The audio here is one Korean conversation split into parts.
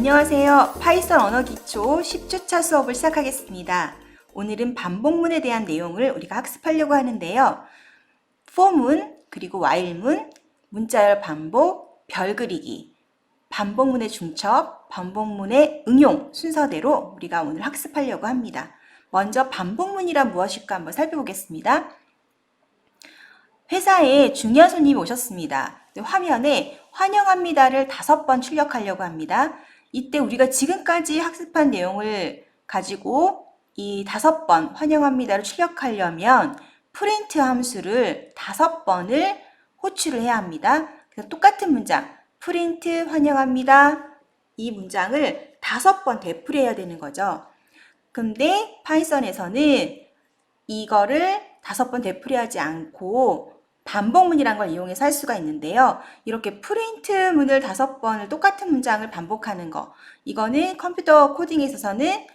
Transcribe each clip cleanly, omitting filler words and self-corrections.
안녕하세요. 파이썬 언어 기초 10주차 수업을 시작하겠습니다. 오늘은 반복문에 대한 내용을 우리가 학습하려고 하는데요. for문, 그리고 while문, 문자열 반복, 별 그리기, 반복문의 중첩, 반복문의 응용 순서대로 우리가 오늘 학습하려고 합니다. 먼저 반복문이란 무엇일까 한번 살펴보겠습니다. 회사에 중요한 손님이 오셨습니다. 화면에 환영합니다를 5번 출력하려고 합니다. 이때 우리가 지금까지 학습한 내용을 가지고 이 5번 환영합니다를 출력하려면 프린트 함수를 5번을 호출을 해야 합니다. 그래서 똑같은 문장 프린트 환영합니다. 이 문장을 5번 되풀이해야 되는 거죠. 근데 파이썬에서는 이거를 5번 되풀이하지 않고 반복문이라는 걸 이용해서 할 수가 있는데요. 이렇게 프린트문을 5번을 똑같은 문장을 반복하는 거, 이거는 컴퓨터 코딩에 있어서는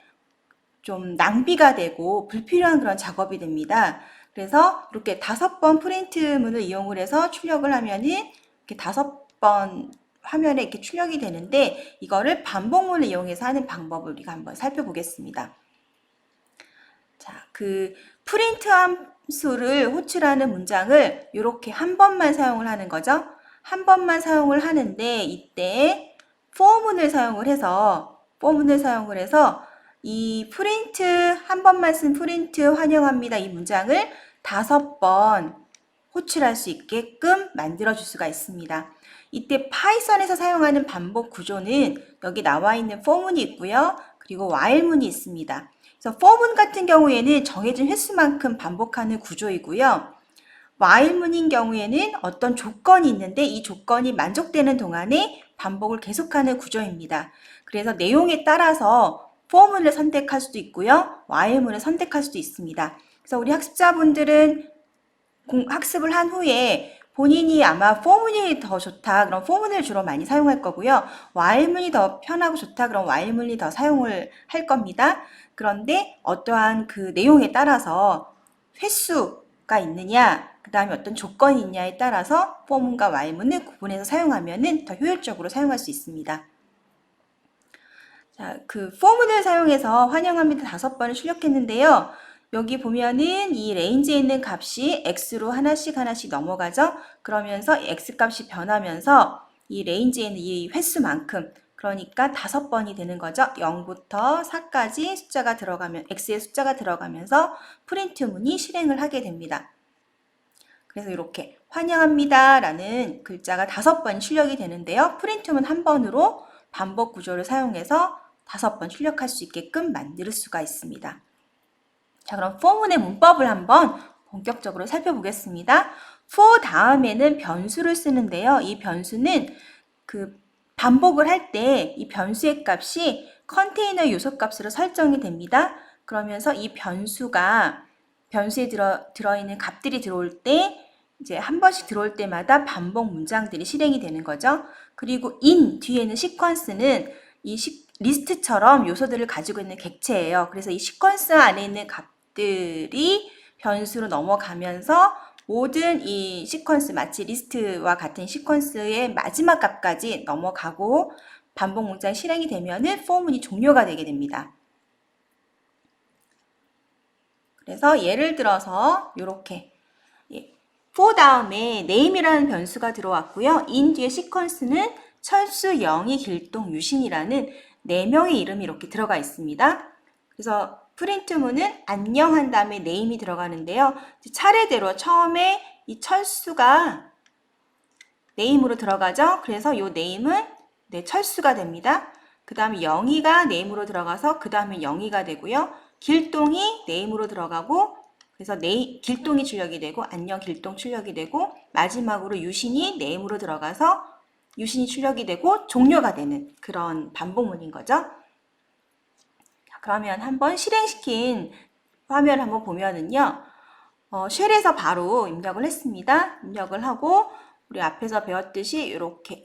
좀 낭비가 되고 불필요한 그런 작업이 됩니다. 그래서 이렇게 5번 프린트문을 이용을 해서 출력을 하면은 이렇게 5번 화면에 이렇게 출력이 되는데, 이거를 반복문을 이용해서 하는 방법을 우리가 한번 살펴보겠습니다. 자, 프린트 함수를 호출하는 문장을 이렇게 한 번만 사용을 하는 거죠. 한 번만 사용을 하는데, 이때 for문을 사용을 해서 이 프린트, 한 번만 쓴 프린트 환영합니다. 이 문장을 5번 호출할 수 있게끔 만들어 줄 수가 있습니다. 이때 파이썬에서 사용하는 반복 구조는 여기 나와 있는 for문이 있고요. 그리고 while문이 있습니다. 그래서 for문 같은 경우에는 정해진 횟수만큼 반복하는 구조이고요. while문인 경우에는 어떤 조건이 있는데 이 조건이 만족되는 동안에 반복을 계속하는 구조입니다. 그래서 내용에 따라서 for문을 선택할 수도 있고요. while문을 선택할 수도 있습니다. 그래서 우리 학습자분들은 학습을 한 후에 본인이 아마 for문이 더 좋다, 그럼 for문을 주로 많이 사용할 거고요. while문이 더 편하고 좋다, 그럼 while문이 더 사용을 할 겁니다. 그런데 어떠한 그 내용에 따라서 횟수가 있느냐, 그 다음에 어떤 조건이 있냐에 따라서 for문과 while문을 구분해서 사용하면 더 효율적으로 사용할 수 있습니다. 자, for문을 사용해서 환영합니다 5번을 출력했는데요. 여기 보면은 이 레인지에 있는 값이 x로 하나씩 넘어가죠. 그러면서 x 값이 변하면서 이 레인지에 있는 이 횟수만큼, 그러니까 5번이 되는 거죠. 0부터 4까지 숫자가 들어가면, x의 숫자가 들어가면서 프린트문이 실행을 하게 됩니다. 그래서 이렇게 환영합니다 라는 글자가 5번 출력이 되는데요. 프린트문 한 번으로 반복 구조를 사용해서 5번 출력할 수 있게끔 만들 수가 있습니다. 자, 그럼 for문의 문법을 한번 본격적으로 살펴보겠습니다. for 다음에는 변수를 쓰는데요. 이 변수는 반복을 할 때 이 변수의 값이 컨테이너 요소 값으로 설정이 됩니다. 그러면서 이 변수에 들어있는 값들이 들어올 때, 이제 한 번씩 들어올 때마다 반복 문장들이 실행이 되는 거죠. 그리고 in 뒤에는 시퀀스는 이 리스트처럼 요소들을 가지고 있는 객체예요. 그래서 이 시퀀스 안에 있는 값들이 변수로 넘어가면서 모든 이 시퀀스, 마치 리스트와 같은 시퀀스의 마지막 값까지 넘어가고 반복 문장 실행이 되면은 for문이 종료가 되게 됩니다. 그래서 예를 들어서 이렇게 for 다음에 name이라는 변수가 들어왔고요. in 뒤에 시퀀스는 철수, 영희, 길동, 유신이라는 4명의 이름이 이렇게 들어가 있습니다. 그래서 프린트문은 안녕 한 다음에 name이 들어가는데요. 차례대로 처음에 이 철수가 name으로 들어가죠. 그래서 이 name은 철수가 됩니다. 그 다음에 영희가 name으로 들어가서 그 다음에 영희가 되고요. 길동이 name으로 들어가고, 그래서 길동이 출력이 되고 안녕 길동 출력이 되고, 마지막으로 유신이 name으로 들어가서 유신이 출력이 되고 종료가 되는 그런 반복문인 거죠. 그러면 한번 실행시킨 화면을 한번 보면은요, 쉘에서 바로 입력을 했습니다. 입력을 하고 우리 앞에서 배웠듯이 이렇게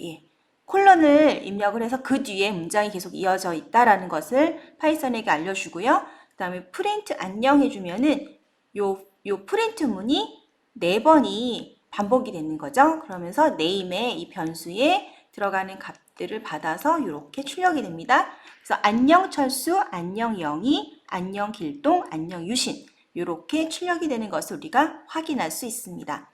콜론을 입력을 해서 그 뒤에 문장이 계속 이어져 있다라는 것을 파이썬에게 알려주고요. 그 다음에 프린트 안녕 해주면은 요 프린트문이 4번이 반복이 되는 거죠. 그러면서 name의 이 변수에 들어가는 값들을 받아서 이렇게 출력이 됩니다. 그래서 안녕 철수, 안녕 영희, 안녕 길동, 안녕 유신 이렇게 출력이 되는 것을 우리가 확인할 수 있습니다.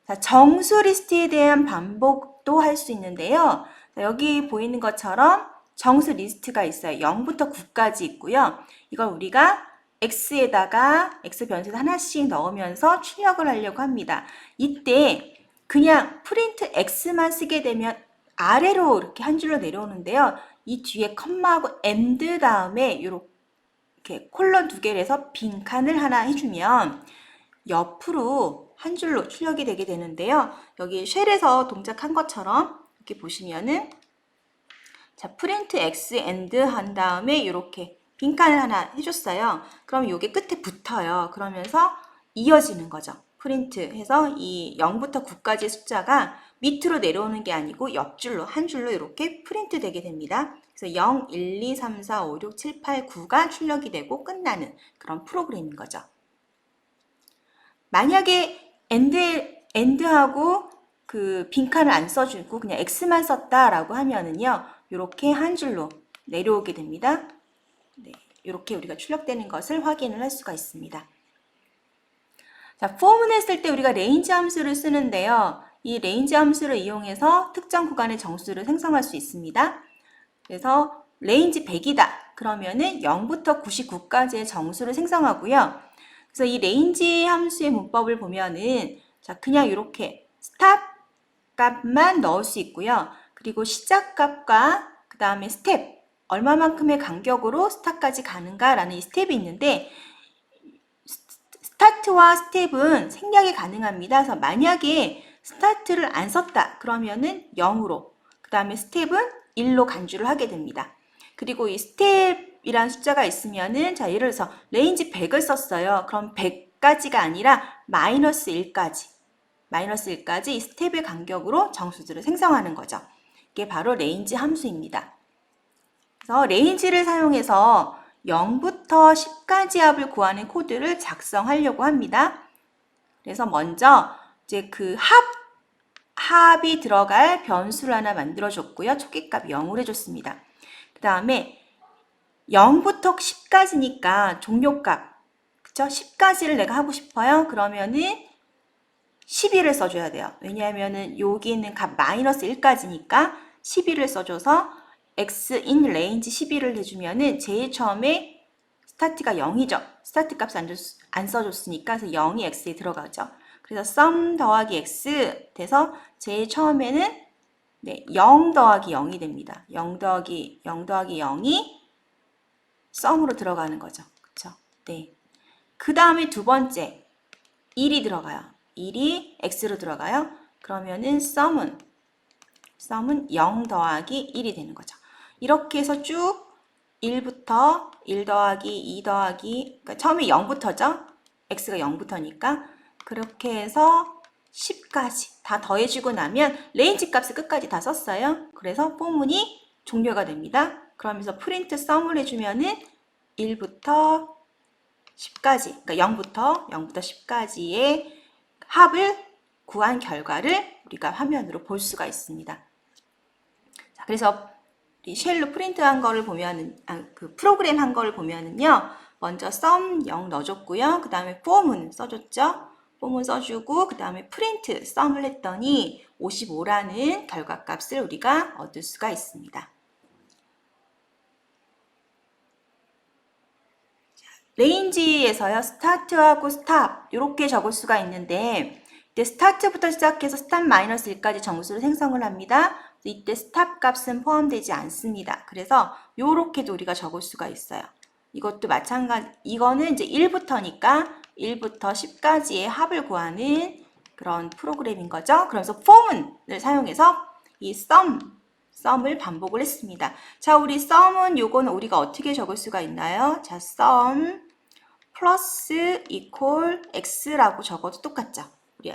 자, 정수 리스트에 대한 반복도 할 수 있는데요. 자, 여기 보이는 것처럼 정수 리스트가 있어요. 0부터 9까지 있고요. 이걸 우리가 x에다가 x 변수를 하나씩 넣으면서 출력을 하려고 합니다. 이때 그냥 프린트 x만 쓰게 되면 아래로 이렇게 한 줄로 내려오는데요. 이 뒤에 컴마하고 and 다음에 이렇게 콜론 2개를 해서 빈칸을 하나 해주면 옆으로 한 줄로 출력이 되게 되는데요. 여기 쉘에서 동작한 것처럼 이렇게 보시면은 자, 프린트 x and 한 다음에 이렇게 빈칸을 하나 해줬어요. 그럼 이게 끝에 붙어요. 그러면서 이어지는 거죠. 프린트 해서 이 0부터 9까지의 숫자가 밑으로 내려오는 게 아니고 옆줄로 한 줄로 이렇게 프린트 되게 됩니다. 그래서 0, 1, 2, 3, 4, 5, 6, 7, 8, 9가 출력이 되고 끝나는 그런 프로그램인 거죠. 만약에 end하고 그 빈칸을 안 써주고 그냥 x만 썼다라고 하면은요, 이렇게 한 줄로 내려오게 됩니다. 네, 이렇게 우리가 출력되는 것을 확인을 할 수가 있습니다. 자, form을 했을 때 우리가 range 함수를 쓰는데요. 이 range 함수를 이용해서 특정 구간의 정수를 생성할 수 있습니다. 그래서 range 100이다. 그러면은 0부터 99까지의 정수를 생성하고요. 그래서 이 range 함수의 문법을 보면은 자, 그냥 이렇게 stop 값만 넣을 수 있고요. 그리고 시작 값과 그 다음에 스텝, 얼마만큼의 간격으로 스타트까지 가는가라는 이 스텝이 있는데 스타트와 스텝은 생략이 가능합니다. 그래서 만약에 스타트를 안 썼다 그러면은 0으로, 그 다음에 스텝은 1로 간주를 하게 됩니다. 그리고 이 스텝이란 숫자가 있으면은 자, 예를 들어서 레인지 100을 썼어요. 그럼 100까지가 아니라 마이너스 1까지 이 스텝의 간격으로 정수들을 생성하는 거죠. 이게 바로 레인지 함수입니다. 그래서 레인지를 사용해서 0부터 10까지 합을 구하는 코드를 작성하려고 합니다. 그래서 먼저 이제 그 합이 들어갈 변수를 하나 만들어줬고요. 초기값 0으로 해줬습니다. 그 다음에 0부터 10까지니까 종료값, 그쵸? 10까지를 내가 하고 싶어요. 그러면은 11을 써줘야 돼요. 왜냐하면은 여기 있는 값 마이너스 1까지니까 11을 써줘서 x in range 11을 해주면은 제일 처음에 스타트가 0이죠. 스타트 값 안 써줬으니까 그래서 0이 x에 들어가죠. 그래서 sum 더하기 x 돼서 제일 처음에는 네, 0 더하기 0이 됩니다. 0 더하기 0이 sum으로 들어가는 거죠. 그쵸? 네. 그 다음에 두 번째 1이 들어가요. 1이 x로 들어가요. 그러면은 sum은 0 더하기 1이 되는 거죠. 이렇게 해서 쭉 1부터 1 더하기 2 더하기, 그러니까 처음에 0부터죠. x가 0부터니까 그렇게 해서 10까지 다 더해주고 나면 레인지 값을 끝까지 다 썼어요. 그래서 포문이 종료가 됩니다. 그러면서 프린트 sum을 해주면은 1부터 10까지, 그러니까 0부터 10까지의 합을 구한 결과를 우리가 화면으로 볼 수가 있습니다. 자, 그래서 이 쉘로 프린트한 거를 보면은 그 프로그램 한 거를 보면은요. 먼저 sum 0 넣어줬고요. 그 다음에 form은 써줬죠. form은 써주고 그 다음에 프린트 sum을 했더니 55라는 결과값을 우리가 얻을 수가 있습니다. 레인지에서요. 스타트하고 스탑 이렇게 적을 수가 있는데 이때 스타트부터 시작해서 스탑 마이너스 1까지 정수를 생성을 합니다. 이때 스탑 값은 포함되지 않습니다. 그래서 이렇게도 우리가 적을 수가 있어요. 이것도 마찬가지, 이거는 이제 1부터니까 1부터 10까지의 합을 구하는 그런 프로그램인 거죠. 그래서 form을 사용해서 이 sum을 반복을 했습니다. 자, 우리 sum은 요거는 우리가 어떻게 적을 수가 있나요? 자, sum 플러스 equal x라고 적어도 똑같죠. 우리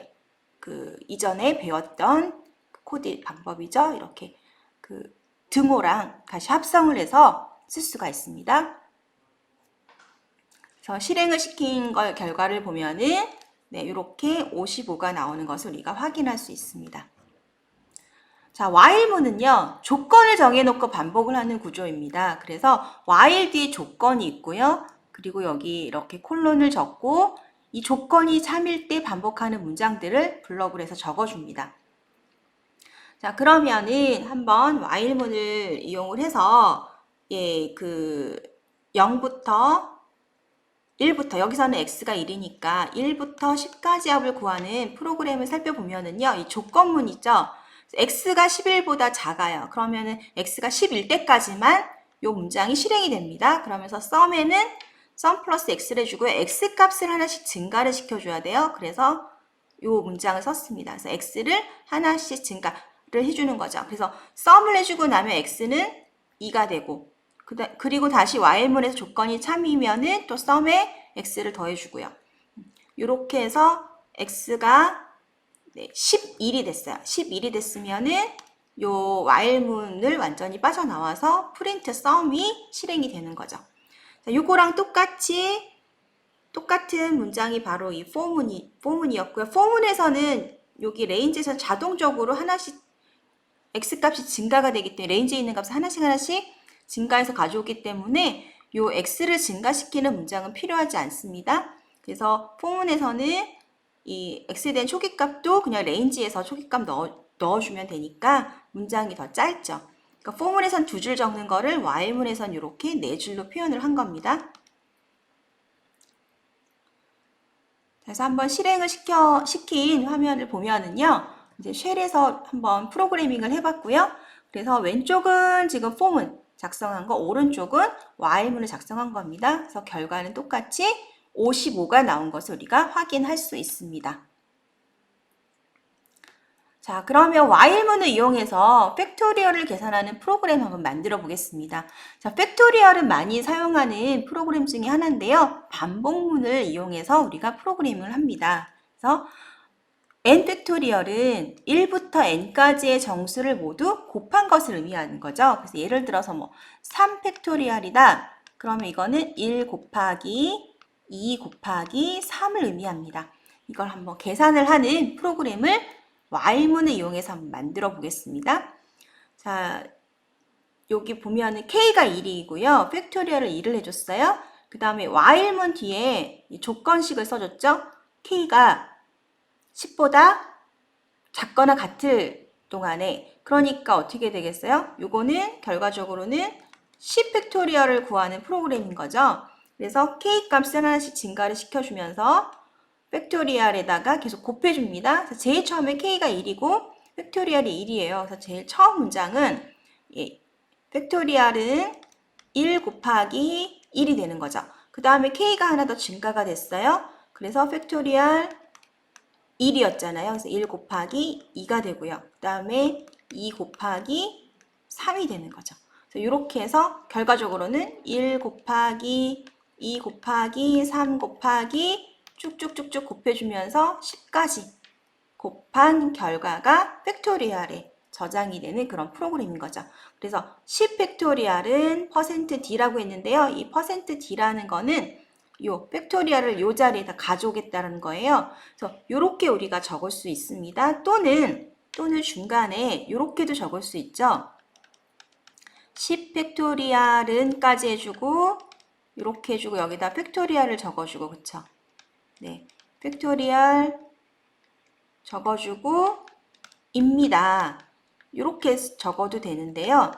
그 이전에 배웠던 코드 방법이죠. 이렇게 그 등호랑 다시 합성을 해서 쓸 수가 있습니다. 그래서 실행을 시킨 걸 결과를 보면은 네, 이렇게 55가 나오는 것을 우리가 확인할 수 있습니다. 자, while문은요, 조건을 정해놓고 반복을 하는 구조입니다. 그래서 while 뒤에 조건이 있고요. 그리고 여기 이렇게 콜론을 적고 이 조건이 참일 때 반복하는 문장들을 블럭으로 해서 적어줍니다. 자, 그러면은 한번 while문을 이용을 해서 0부터 1부터 여기서는 x가 1이니까 1부터 10까지 합을 구하는 프로그램을 살펴보면은요. 이 조건문 있죠. x가 11보다 작아요. 그러면은 x가 11 때까지만 이 문장이 실행이 됩니다. 그러면서 sum에는 sum 플러스 x를 해주고요. x 값을 하나씩 증가를 시켜줘야 돼요. 그래서 이 문장을 썼습니다. 그래서 x를 하나씩 증가를 해주는 거죠. 그래서 sum을 해주고 나면 x는 2가 되고 그리고 다시 while문에서 조건이 참이면은 또 sum에 x를 더해주고요. 이렇게 해서 x가 11이 됐어요. 11이 됐으면은 요 while문을 완전히 빠져나와서 print sum이 실행이 되는 거죠. 자, 요거랑 똑같은 문장이 바로 이 for문이었고요. for문에서는 여기 range에서 자동적으로 하나씩 x 값이 증가가 되기 때문에 range에 있는 값을 하나씩 증가해서 가져오기 때문에 요 x를 증가시키는 문장은 필요하지 않습니다. 그래서 for문에서는 이 x에 대한 초기값도 그냥 range에서 초기값 넣어주면 되니까 문장이 더 짧죠. 그러니까 for문에선 2줄 적는 거를 while문에선 이렇게 4줄로 표현을 한 겁니다. 그래서 한번 실행을 시킨 화면을 보면은요. 이제 쉘에서 한번 프로그래밍을 해봤고요. 그래서 왼쪽은 지금 for문 작성한 거, 오른쪽은 while문을 작성한 겁니다. 그래서 결과는 똑같이 55가 나온 것을 우리가 확인할 수 있습니다. 자, 그러면 while문을 이용해서 팩토리얼을 계산하는 프로그램 한번 만들어 보겠습니다. 자, 팩토리얼은 많이 사용하는 프로그램 중에 하나인데요. 반복문을 이용해서 우리가 프로그래밍을 합니다. 그래서 n 팩토리얼은 1부터 n까지의 정수를 모두 곱한 것을 의미하는 거죠. 그래서 예를 들어서 뭐 3 팩토리얼이다. 그러면 이거는 1 곱하기 2 곱하기 3을 의미합니다. 이걸 한번 계산을 하는 프로그램을 while문을 이용해서 한번 만들어 보겠습니다. 자, 여기 보면은 k가 1이고요. 팩토리얼을 1을 해줬어요. 그 다음에 while문 뒤에 조건식을 써줬죠. k가 10보다 작거나 같을 동안에 그러니까 어떻게 되겠어요? 요거는 결과적으로는 10 팩토리얼을 구하는 프로그램인 거죠. 그래서 k 값을 하나씩 증가를 시켜주면서 팩토리얼에다가 계속 곱해줍니다. 그래서 제일 처음에 k가 1이고 팩토리얼이 1이에요. 그래서 제일 처음 문장은 팩토리얼은 1 곱하기 1이 되는 거죠. 그 다음에 k가 하나 더 증가가 됐어요. 그래서 팩토리얼 1이었잖아요. 그래서 1 곱하기 2가 되고요. 그 다음에 2 곱하기 3이 되는 거죠. 그래서 이렇게 해서 결과적으로는 1 곱하기 2 곱하기 3 곱하기 쭉쭉쭉쭉 곱해주면서 10까지 곱한 결과가 팩토리얼에 저장이 되는 그런 프로그램인 거죠. 그래서 10 팩토리얼은 %d라고 했는데요. 이 %d라는 거는 요 팩토리얼을 요 자리에다 가져오겠다는 거예요. 그래서 요렇게 우리가 적을 수 있습니다. 또는 중간에 요렇게도 적을 수 있죠. 10 팩토리얼은까지 해주고 요렇게 해주고 여기다 팩토리얼을 적어주고 그쵸? 네, 팩토리얼 적어주고 입니다. 요렇게 적어도 되는데요.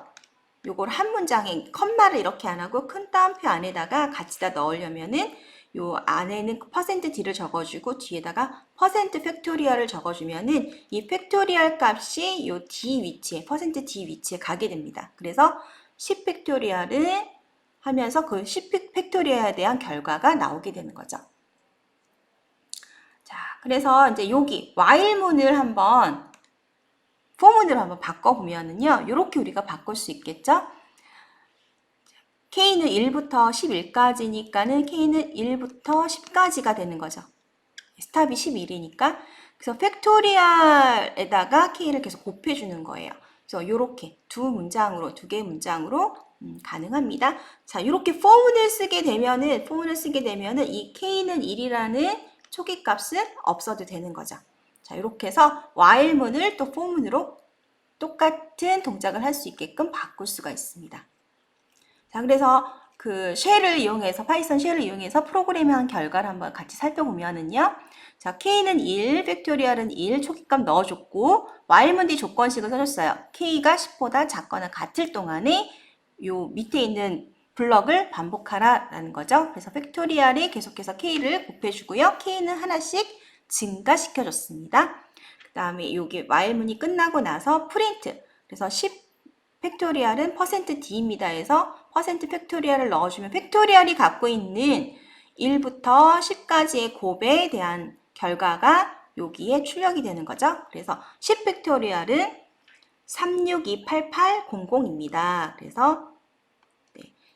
요걸 한 문장에 컴마를 이렇게 안 하고 큰 따옴표 안에다가 같이 다 넣으려면은 요 안에는 %d를 적어주고 뒤에다가 %팩토리얼을 적어주면은 이 팩토리얼 값이 요 d 위치에 %d 위치에 가게 됩니다. 그래서 10 팩토리얼은 하면서 그 10 팩토리얼에 대한 결과가 나오게 되는 거죠. 자, 그래서 이제 여기 while문을 한번 for문으로 한번 바꿔보면은요, 이렇게 우리가 바꿀 수 있겠죠? k는 1부터 11까지니까는 k는 1부터 10까지가 되는 거죠. 스탑이 11이니까. 그래서 팩토리얼에다가 k를 계속 곱해주는 거예요. 그래서 이렇게 두 개 문장으로 가능합니다. 자, 이렇게 for문을 쓰게 되면은 이 k는 1이라는 초기 값은 없어도 되는 거죠. 자, 이렇게 해서 while문을 또 for문으로 똑같은 동작을 할 수 있게끔 바꿀 수가 있습니다. 자, 그래서 그 쉘을 이용해서, 파이썬 쉘을 이용해서 프로그래밍한 결과를 한번 같이 살펴보면은요. 자, K는 1, 팩토리얼은 1, 초기값 넣어줬고, while문디 조건식을 써줬어요. K가 10보다 작거나 같을 동안에 요 밑에 있는 블럭을 반복하라 라는 거죠. 그래서 팩토리얼이 계속해서 K를 곱해주고요. K는 하나씩 증가시켜줬습니다. 그 다음에 요게 while문이 끝나고 나서 프린트. 그래서 10 팩토리얼은 %d입니다. 해서 %팩토리얼을 넣어주면 팩토리얼이 갖고 있는 1부터 10까지의 곱에 대한 결과가 여기에 출력이 되는 거죠. 그래서 10 팩토리얼은 3628800입니다. 그래서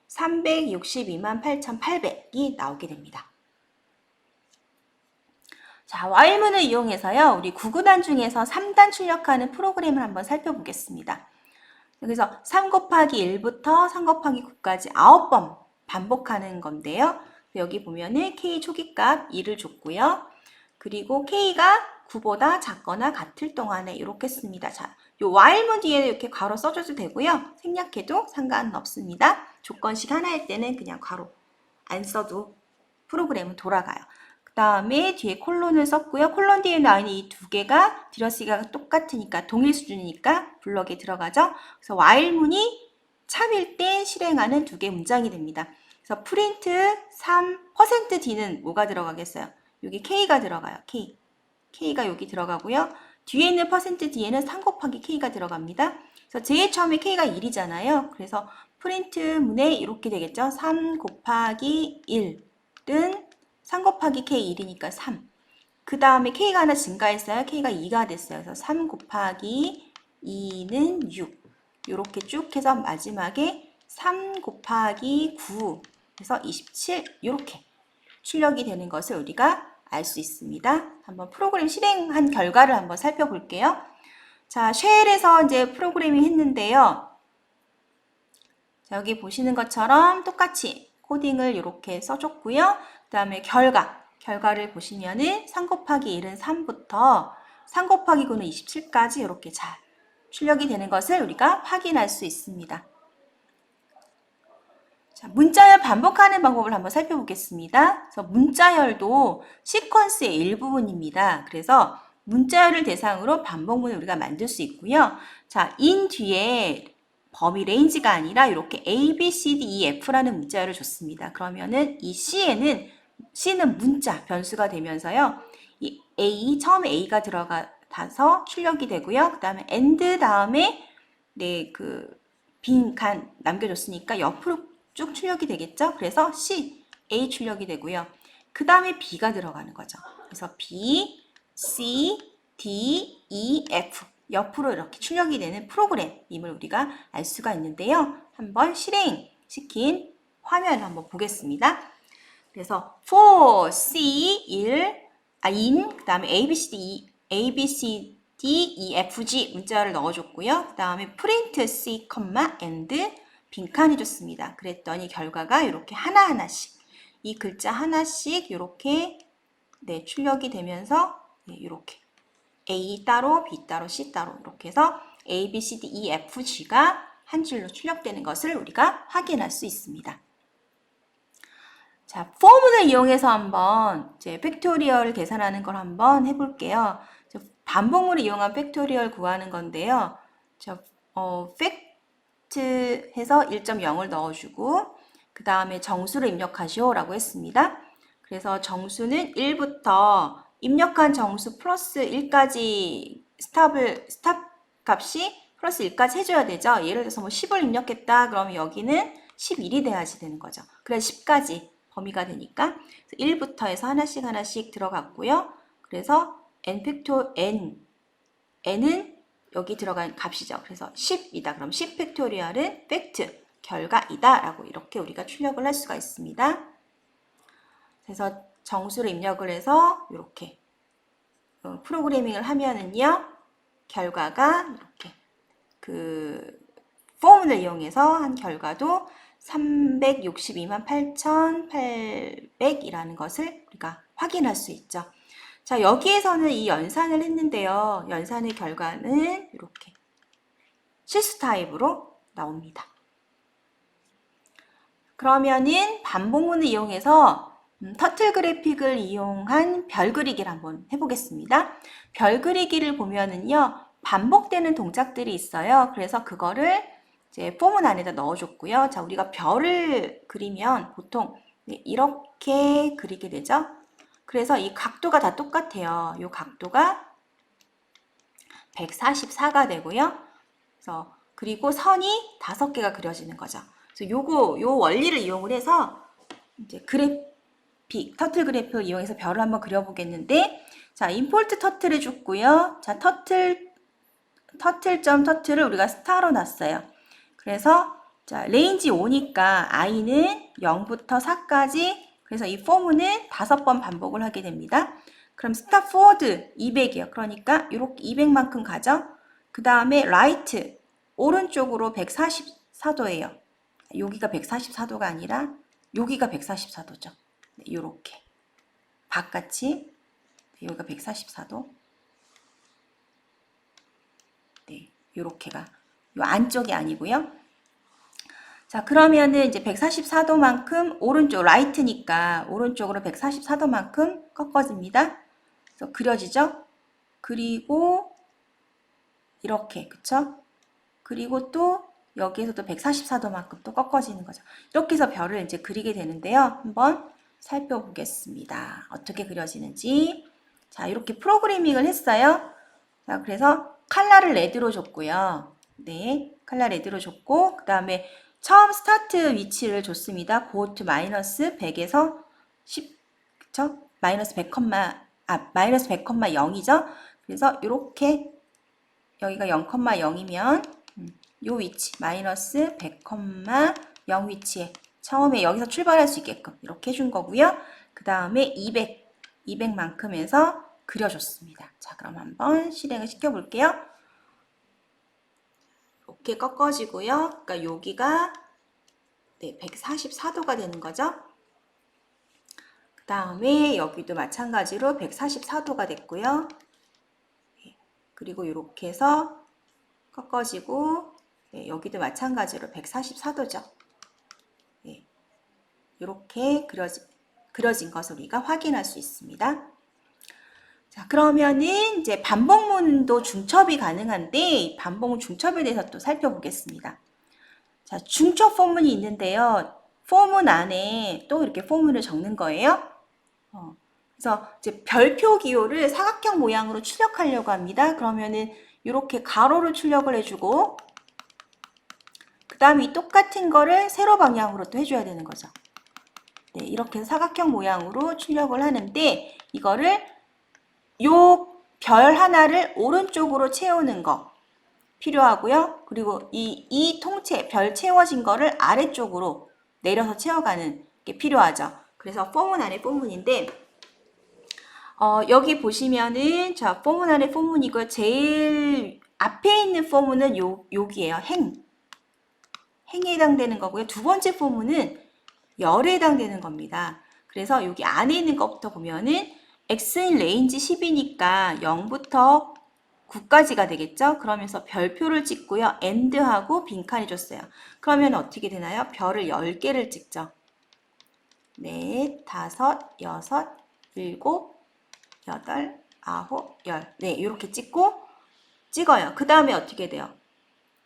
362만 8,800이 나오게 됩니다. 자, while문을 이용해서요. 우리 9구단 중에서 3단 출력하는 프로그램을 한번 살펴보겠습니다. 그래서 3 곱하기 1부터 3 곱하기 9까지 9번 반복하는 건데요. 여기 보면은 K 초기값 2를 줬고요. 그리고 K가 9보다 작거나 같을 동안에 이렇게 씁니다. 자, 요 while문 뒤에 이렇게 괄호 써줘도 되고요. 생략해도 상관없습니다. 조건식 하나일 때는 그냥 괄호 안 써도 프로그램은 돌아가요. 그 다음에 뒤에 콜론을 썼고요. 콜론 뒤에 나와 있는 이 두 개가 뒷어쓰기가 똑같으니까 동일 수준이니까 블럭에 들어가죠. 그래서 while문이 참일 때 실행하는 두 개 문장이 됩니다. 그래서 프린트 3%d는 뭐가 들어가겠어요? 여기 K가 들어가요. K가 여기 들어가고요. 뒤에 있는 %d에는 3 곱하기 K가 들어갑니다. 그래서 제일 처음에 K가 1이잖아요. 그래서 프린트 문에 이렇게 되겠죠. 3 곱하기 1은 3 곱하기 K 1이니까 3. 그 다음에 K가 하나 증가했어요. K가 2가 됐어요. 그래서 3 곱하기 2는 6. 이렇게 쭉 해서 마지막에 3 곱하기 9 해서 27 이렇게 출력이 되는 것을 우리가 알 수 있습니다. 한번 프로그램 실행한 결과를 한번 살펴볼게요. 자, 쉘에서 이제 프로그래밍 했는데요. 자, 여기 보시는 것처럼 똑같이 코딩을 이렇게 써줬고요. 그 다음에 결과를 보시면은 3 곱하기 1은 3부터 3 곱하기 9는 27까지 이렇게 잘 출력이 되는 것을 우리가 확인할 수 있습니다. 자, 문자열 반복하는 방법을 한번 살펴보겠습니다. 그래서 문자열도 시퀀스의 일부분입니다. 그래서 문자열을 대상으로 반복문을 우리가 만들 수 있고요. 자, in 뒤에 범위 레인지가 아니라 이렇게 A, B, C, D, E, F라는 문자열을 줬습니다. 그러면은 이 C는 문자, 변수가 되면서요. 이 A, 처음에 A가 들어가서 출력이 되고요. 그 다음에 AND 다음에 빈 칸 남겨줬으니까 옆으로 쭉 출력이 되겠죠? 그래서 C, A 출력이 되고요. 그 다음에 B가 들어가는 거죠. 그래서 B, C, D, E, F 옆으로 이렇게 출력이 되는 프로그램임을 우리가 알 수가 있는데요. 한번 실행시킨 화면을 한번 보겠습니다. 그래서 for C, in, 그 다음에 A, B, C, D, E, F, G 문자를 넣어줬고요. 그 다음에 print C, and 빈칸 해줬습니다. 그랬더니 결과가 이렇게 하나하나씩 이 글자 하나씩 이렇게 출력이 되면서 이렇게 A 따로, B 따로, C 따로 이렇게 해서 A, B, C, D, E, F, G가 한 줄로 출력되는 것을 우리가 확인할 수 있습니다. 자, 포문을 이용해서 한번 이제 팩토리얼을 계산하는 걸 한번 해볼게요. 반복문을 이용한 팩토리얼 구하는 건데요. 팩트 해서 1.0을 넣어주고 그 다음에 정수를 입력하시오 라고 했습니다. 그래서 정수는 1부터 입력한 정수 플러스 1까지 스탑 값이 플러스 1까지 해줘야 되죠. 예를 들어서 뭐 10을 입력했다 그러면 여기는 11이 돼야지 되는 거죠. 그래서 10까지 범위가 되니까 1부터 해서 하나씩 들어갔고요. 그래서 n은 여기 들어간 값이죠. 그래서 10이다. 그럼 10 팩토리얼은 팩트, 결과이다 라고 이렇게 우리가 출력을 할 수가 있습니다. 그래서 정수를 입력을 해서 이렇게 프로그래밍을 하면은요. 결과가 이렇게 포문을 이용해서 한 결과도 362만 8,800이라는 것을 우리가 확인할 수 있죠. 자, 여기에서는 이 연산을 했는데요. 연산의 결과는 이렇게 실수 타입으로 나옵니다. 그러면은 반복문을 이용해서 터틀 그래픽을 이용한 별 그리기를 한번 해보겠습니다. 별 그리기를 보면은요, 반복되는 동작들이 있어요. 그래서 그거를 이제 포문 안에다 넣어줬고요. 자, 우리가 별을 그리면 보통 이렇게 그리게 되죠. 그래서 이 각도가 다 똑같아요. 이 각도가 144가 되고요. 그래서 그리고 선이 5개가 그려지는 거죠. 그래서 요 원리를 이용을 해서 이제 터틀 그래픽을 이용해서 별을 한번 그려보겠는데, 자, 임포트 터틀을 줬고요. 자, 터틀을 우리가 스타로 놨어요. 그래서 자, 레인지 5니까 i는 0부터 4까지, 그래서 이 포문은 5번 반복을 하게 됩니다. 그럼 스탑 포워드 200이요. 그러니까 이렇게 200만큼 가죠. 그 다음에 라이트 오른쪽으로 144도예요. 여기가 144도가 아니라 여기가 144도죠. 네, 이렇게 바깥이 여기가 144도. 네, 요렇게가 요 안쪽이 아니고요. 자, 그러면은 이제 144도만큼 오른쪽 라이트니까 오른쪽으로 144도만큼 꺾어집니다. 그래서 그려지죠? 그리고 이렇게, 그쵸? 그리고 또 여기에서도 144도만큼 또 꺾어지는 거죠. 이렇게 해서 별을 이제 그리게 되는데요. 한번 살펴보겠습니다. 어떻게 그려지는지. 자, 이렇게 프로그래밍을 했어요. 자, 그래서 컬러를 레드로 줬고요. 네, 컬러 레드로 줬고, 그 다음에 처음 스타트 위치를 줬습니다. 고트 마이너스 100에서 10, 그쵸? 마이너스 100,0이죠? 그래서 이렇게 여기가 0,0이면 요 위치 마이너스 100,0 위치에 처음에 여기서 출발할 수 있게끔 이렇게 해준 거고요. 그 다음에 200만큼 해서 그려줬습니다. 자, 그럼 한번 실행을 시켜볼게요. 이렇게 꺾어지고요. 그러니까 여기가 144도가 되는 거죠. 그 다음에 여기도 마찬가지로 144도가 됐고요. 그리고 이렇게 해서 꺾어지고 여기도 마찬가지로 144도죠. 이렇게 그려진 것을 우리가 확인할 수 있습니다. 자, 그러면은 이제 반복문도 중첩이 가능한데 반복문 중첩에 대해서 또 살펴보겠습니다. 자, 중첩 포문이 있는데요. 포문 안에 또 이렇게 포문을 적는 거예요. 그래서 이제 별표 기호를 사각형 모양으로 출력하려고 합니다. 그러면은 이렇게 가로를 출력을 해주고 그 다음에 이 똑같은 거를 세로 방향으로 또 해줘야 되는 거죠. 네, 이렇게 해서 사각형 모양으로 출력을 하는데 이거를 요 별 하나를 오른쪽으로 채우는 거 필요하고요. 그리고 이 통째 별 채워진 거를 아래쪽으로 내려서 채워가는 게 필요하죠. 그래서 포문 안에 포문인데 여기 보시면은 자, 포문 안에 포문이고요. 제일 앞에 있는 포문은 여기에요. 행에 해당되는 거고요. 두 번째 포문은 열에 해당되는 겁니다. 그래서 여기 안에 있는 것부터 보면은 x인 레인지 10이니까 0부터 9까지가 되겠죠? 그러면서 별표를 찍고요. AND하고 빈칸이 줬어요. 그러면 어떻게 되나요? 별을 10개를 찍죠. 넷, 다섯, 여섯, 일곱, 여덟, 아홉, 열. 네, 이렇게 찍어요. 그 다음에 어떻게 돼요?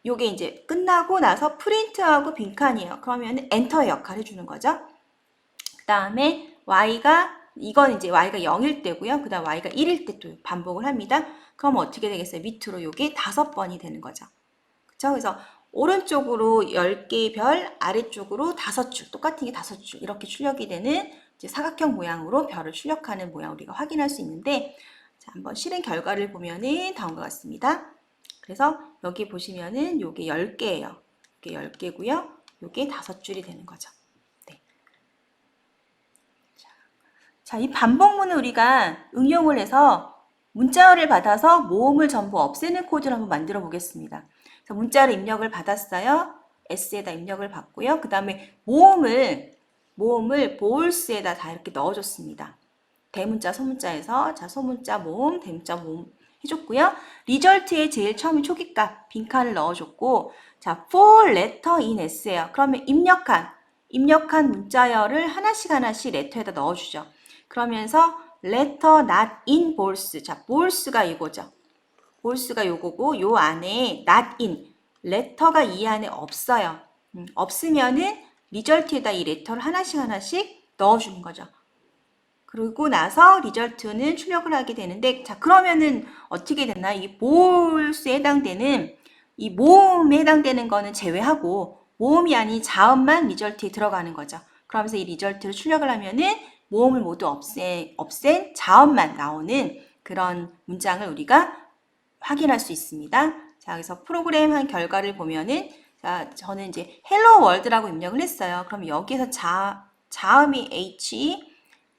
요게 이제 끝나고 나서 프린트하고 빈칸이에요. 그러면 엔터의 역할을 해주는 거죠. 그 다음에 이건 이제 y가 0일 때고요. 그 다음 y가 1일 때 또 반복을 합니다. 그럼 어떻게 되겠어요? 밑으로 요게 5번이 되는 거죠. 그쵸? 그래서 오른쪽으로 10개의 별, 아래쪽으로 5줄, 똑같은 게 5줄 이렇게 출력이 되는 이제 사각형 모양으로 별을 출력하는 모양 우리가 확인할 수 있는데 자, 한번 실행 결과를 보면은 다음과 같습니다. 그래서 여기 보시면은 요게 10개예요. 요게 10개고요. 요게 5줄이 되는 거죠. 네. 자, 이 반복문을 우리가 응용을 해서 문자를 받아서 모음을 전부 없애는 코드를 한번 만들어 보겠습니다. 그래서 문자를 입력을 받았어요. S에다 입력을 받고요. 그 다음에 모음을 보울스에다 다 이렇게 넣어줬습니다. 대문자, 소문자에서 자, 소문자 모음, 대문자 모음 해줬고요. 리절트에 제일 처음에 초기값 빈칸을 넣어줬고, 자, for letter in S예요. 그러면 입력한 문자열을 하나씩 레터에다 넣어주죠. 그러면서 letter not in balls. 자, balls가 이거죠. balls가 요거고, 요 안에 not in, letter가 이 안에 없어요. 없으면은 리절트에다 이 letter를 하나씩 넣어주는 거죠. 그리고 나서 리절트는 출력을 하게 되는데, 자, 그러면은 어떻게 되나? 이 balls에 해당되는, 이 모음에 해당되는 거는 제외하고, 모음이 아닌 자음만 리절트에 들어가는 거죠. 그러면서 이 리절트를 출력을 하면은 모음을 모두 없앤 자음만 나오는 그런 문장을 우리가 확인할 수 있습니다. 자, 그래서 프로그램 한 결과를 보면은, 자, 저는 이제 헬로 월드라고 입력을 했어요. 그럼 여기에서 자음이 H,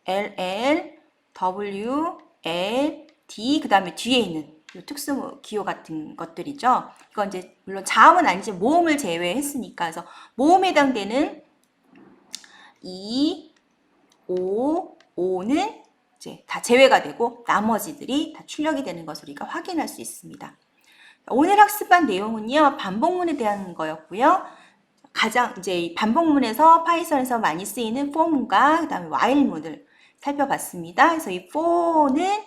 L, L, W, L, D, 그 다음에 뒤에 있는 특수 기호 같은 것들이죠. 이건 이제 물론 자음은 아니지 모음을 제외했으니까. 그래서 모음에 해당되는 E, O, O는 이제 다 제외가 되고 나머지들이 다 출력이 되는 것을 우리가 확인할 수 있습니다. 오늘 학습한 내용은요, 반복문에 대한 거였고요. 가장 이제 반복문에서 파이썬에서 많이 쓰이는 for문과 그다음에 while문을 살펴봤습니다. 그래서 이 for는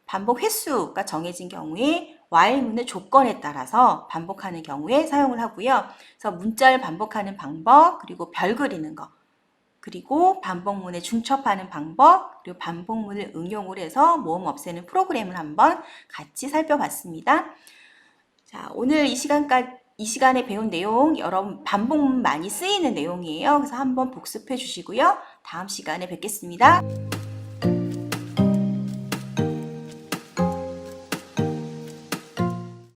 반복 횟수가 정해진 경우에 while문의 조건에 따라서 반복하는 경우에 사용을 하고요. 그래서 문자를 반복하는 방법, 그리고 별 그리는 거, 그리고 반복문에 중첩하는 방법, 그리고 반복문을 응용을 해서 모음 없애는 프로그램을 한번 같이 살펴봤습니다. 자, 오늘 이 시간에 배운 내용, 여러분 반복문 많이 쓰이는 내용이에요. 그래서 한번 복습해 주시고요. 다음 시간에 뵙겠습니다.